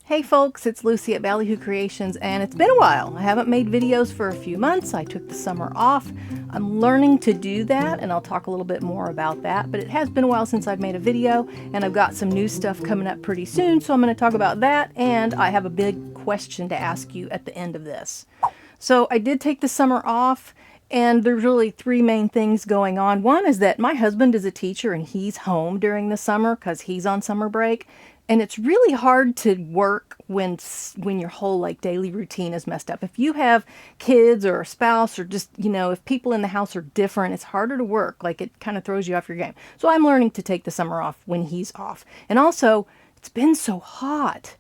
Hey folks, it's Lucy at Ballyhoo Creations, and it's been a while. I haven't made videos for a few months. I took the summer off. I'm learning to do that, and I'll talk a little bit more about that, but it has been a while since I've made a video, and I've got some new stuff coming up pretty soon, so I'm going to talk about that, and I have a big question to ask you at the end of this. So I did take the summer off, and there's really three main things going on. One is that my husband is a teacher, and he's home during the summer because he's on summer break. And it's really hard to work when your whole daily routine is messed up. If you have kids or a spouse or just, if people in the house are different, it's harder to work. It kind of throws you off your game. So I'm learning to take the summer off when he's off. And also, it's been so hot.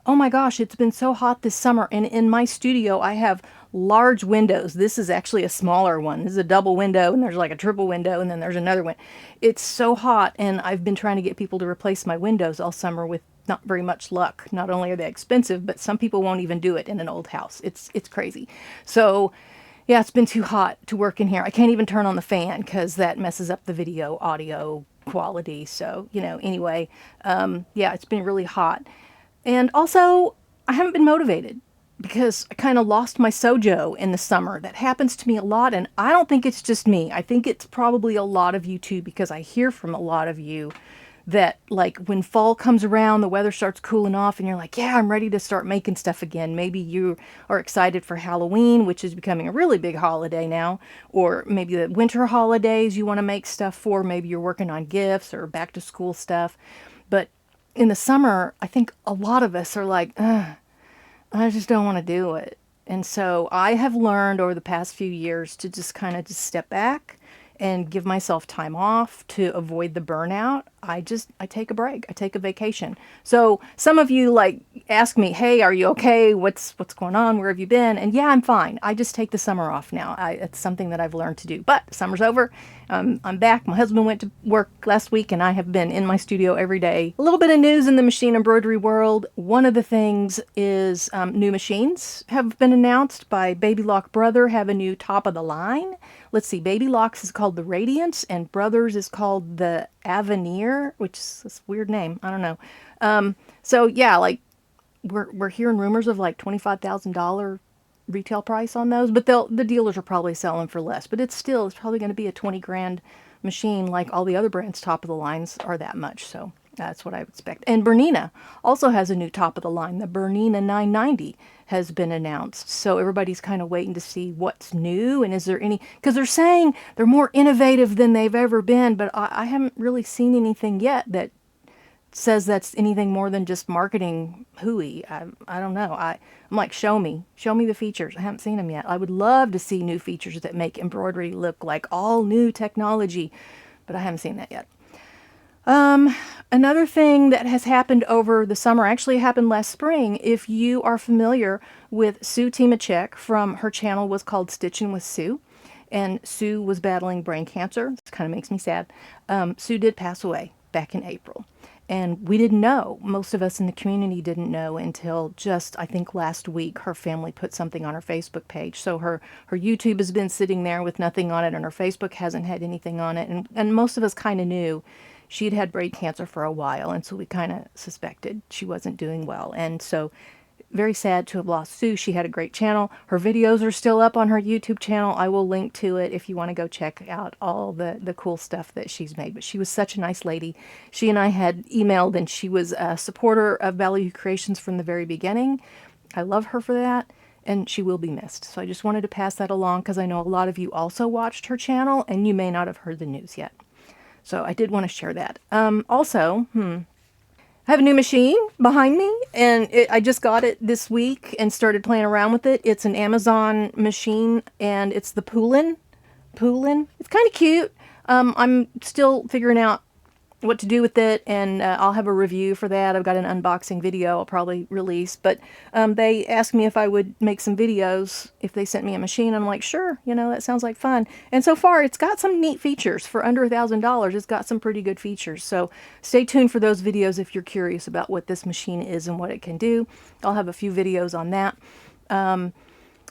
Oh my gosh, it's been so hot this summer. And in my studio, I have large windows. This is actually a smaller one. This is a double window, and there's a triple window, and then there's another one. It's so hot, and I've been trying to get people to replace my windows all summer with not very much luck. Not only are they expensive, but some people won't even do it in an old house. It's crazy. So yeah, it's been too hot to work in here. I can't even turn on the fan because that messes up the video audio quality. So, anyway, yeah, it's been really hot. And also, I haven't been motivated because I kind of lost my sojo in the summer. That happens to me a lot, and I don't think it's just me. I think it's probably a lot of you too, because I hear from a lot of you that when fall comes around, the weather starts cooling off, and you're like, yeah, I'm ready to start making stuff again. Maybe you are excited for Halloween, which is becoming a really big holiday now, or maybe the winter holidays you want to make stuff for. Maybe you're working on gifts or back to school stuff. But in the summer, I think a lot of us are like, ugh, I just don't want to do it. And so I have learned over the past few years to just kind of step back and give myself time off to avoid the burnout. I take a break. I take a vacation. So some of you ask me, hey, are you okay? What's going on? Where have you been? And yeah, I'm fine. I just take the summer off now. It's something that I've learned to do. But summer's over. I'm back. My husband went to work last week, and I have been in my studio every day. A little bit of news in the machine embroidery world. One of the things is new machines have been announced by VIVILUX Brother, have a new top of the line. Let's see, VIVILUX is called the Radiance, and Brothers is called the Avenir, which is this weird name. I don't know. So yeah, we're hearing rumors of $25,000 retail price on those, but the dealers are probably selling for less. But it's probably going to be a 20 grand machine, like all the other brands top of the lines are that much. So that's what I would expect. And Bernina also has a new top of the line. The Bernina 990 has been announced. So everybody's kind of waiting to see what's new, and is there any, because they're saying they're more innovative than they've ever been, but I haven't really seen anything yet that says that's anything more than just marketing hooey. I don't know. I'm like, show me the features. I haven't seen them yet. I would love to see new features that make embroidery look like all new technology, but I haven't seen that yet. Another thing that has happened over the summer, actually happened last spring. If you are familiar with Sue Timacek, from her channel was called Stitching with Sue, and Sue was battling brain cancer. This kind of makes me sad. Sue did pass away back in April. And we didn't know. Most of us in the community didn't know until just, I think, last week, her family put something on her Facebook page. So her YouTube has been sitting there with nothing on it, and her Facebook hasn't had anything on it. And most of us kind of knew she'd had brain cancer for a while, and so we kind of suspected she wasn't doing well. And so very sad to have lost Sue. She had a great channel. Her videos are still up on her YouTube channel. I will link to it if you want to go check out all the cool stuff that she's made. But she was such a nice lady. She and I had emailed, and she was a supporter of Ballyhoo Creations from the very beginning. I love her for that, and she will be missed. So I just wanted to pass that along because I know a lot of you also watched her channel, and you may not have heard the news yet. So I did want to share that. Also, I have a new machine behind me, and I just got it this week and started playing around with it. It's an Amazon machine, and it's the Poulin. It's kind of cute. I'm still figuring out what to do with it, and I'll have a review for that. I've got an unboxing video I'll probably release, but they asked me if I would make some videos if they sent me a machine. I'm like, sure, that sounds like fun. And so far, it's got some neat features. For under $1,000, it's got some pretty good features. So stay tuned for those videos if you're curious about what this machine is and what it can do. I'll have a few videos on that.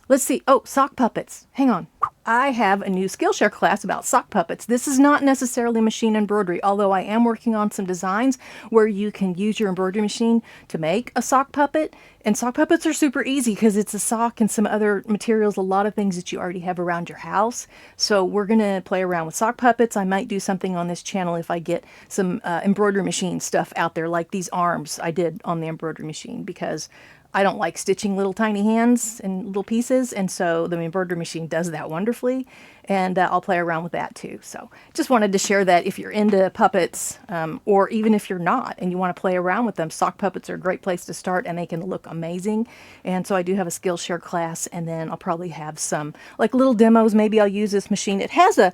Let's see. Oh, sock puppets. Hang on. I have a new Skillshare class about sock puppets. This is not necessarily machine embroidery, although I am working on some designs where you can use your embroidery machine to make a sock puppet. And sock puppets are super easy because it's a sock and some other materials, a lot of things that you already have around your house. So we're going to play around with sock puppets. I might do something on this channel if I get some embroidery machine stuff out there, like these arms I did on the embroidery machine, because I don't like stitching little tiny hands and little pieces, and so the embroidery machine does that wonderfully, and I'll play around with that too. So just wanted to share that if you're into puppets, or even if you're not and you want to play around with them, sock puppets are a great place to start, and they can look amazing. And so I do have a Skillshare class, and then I'll probably have some like little demos. Maybe I'll use this machine. It has a,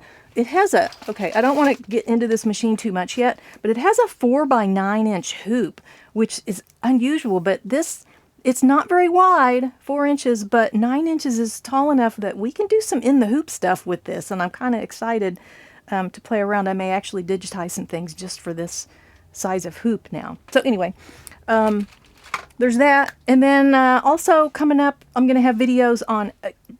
okay, I don't want to get into this machine too much yet, but it has a 4x9" hoop, which is unusual, but it's not very wide, 4 inches, but 9 inches is tall enough that we can do some in the hoop stuff with this. And I'm kind of excited to play around. I may actually digitize some things just for this size of hoop now. So anyway, there's that. And then also coming up, I'm going to have videos on,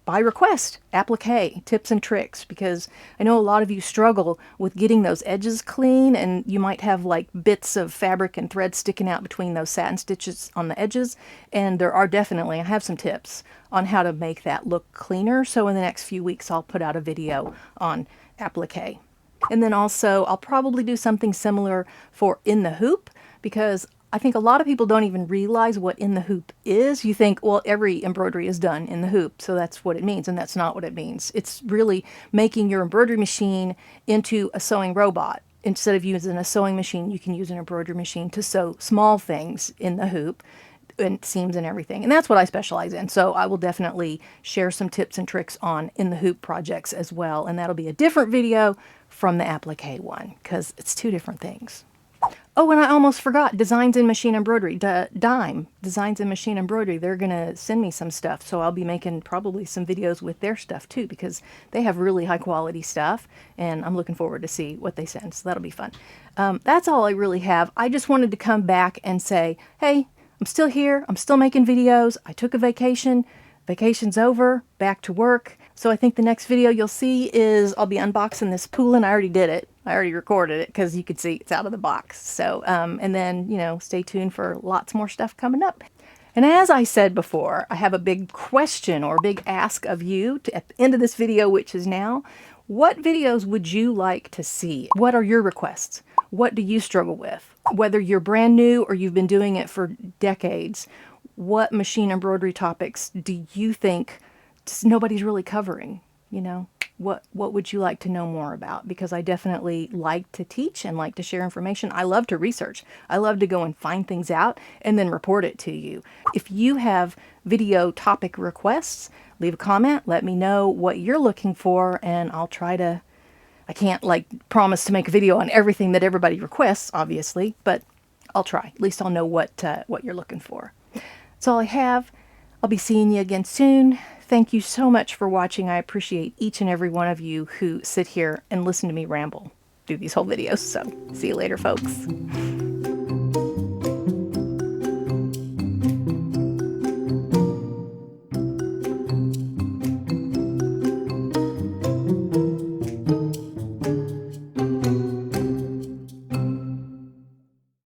by request, applique tips and tricks, because I know a lot of you struggle with getting those edges clean, and you might have like bits of fabric and thread sticking out between those satin stitches on the edges. And there are definitely, I have some tips on how to make that look cleaner. So in the next few weeks, I'll put out a video on applique. And then also I'll probably do something similar for in the hoop, because I think a lot of people don't even realize what in the hoop is. You think, well, every embroidery is done in the hoop, so that's what it means, and that's not what it means. It's really making your embroidery machine into a sewing robot. Instead of using a sewing machine, you can use an embroidery machine to sew small things in the hoop and seams and everything. And that's what I specialize in. So I will definitely share some tips and tricks on in the hoop projects as well. And that'll be a different video from the applique one, because it's two different things. Oh, and I almost forgot, Designs in Machine Embroidery, Dime, Designs in Machine Embroidery. They're going to send me some stuff, so I'll be making probably some videos with their stuff too, because they have really high quality stuff, and I'm looking forward to see what they send, so that'll be fun. That's all I really have. I just wanted to come back and say, hey, I'm still here, I'm still making videos, I took a vacation, vacation's over, back to work. So I think the next video you'll see is I'll be unboxing this poolin. I already did it. I already recorded it because you could see it's out of the box. So, and then, you know, stay tuned for lots more stuff coming up. And as I said before, I have a big question or big ask of you at the end of this video, which is now. What videos would you like to see? What are your requests? What do you struggle with? Whether you're brand new or you've been doing it for decades, what machine embroidery topics do you think nobody's really covering? You know, what would you like to know more about? Because I definitely like to teach and like to share information. I love to research. I love to go and find things out and then report it to you. If you have video topic requests, leave a comment. Let me know what you're looking for, and I'll try to, I can't like promise to make a video on everything that everybody requests, obviously, but I'll try. At least I'll know what you're looking for. That's all I have. I'll be seeing you again soon. Thank you so much for watching. I appreciate each and every one of you who sit here and listen to me ramble through these whole videos. So see you later, folks.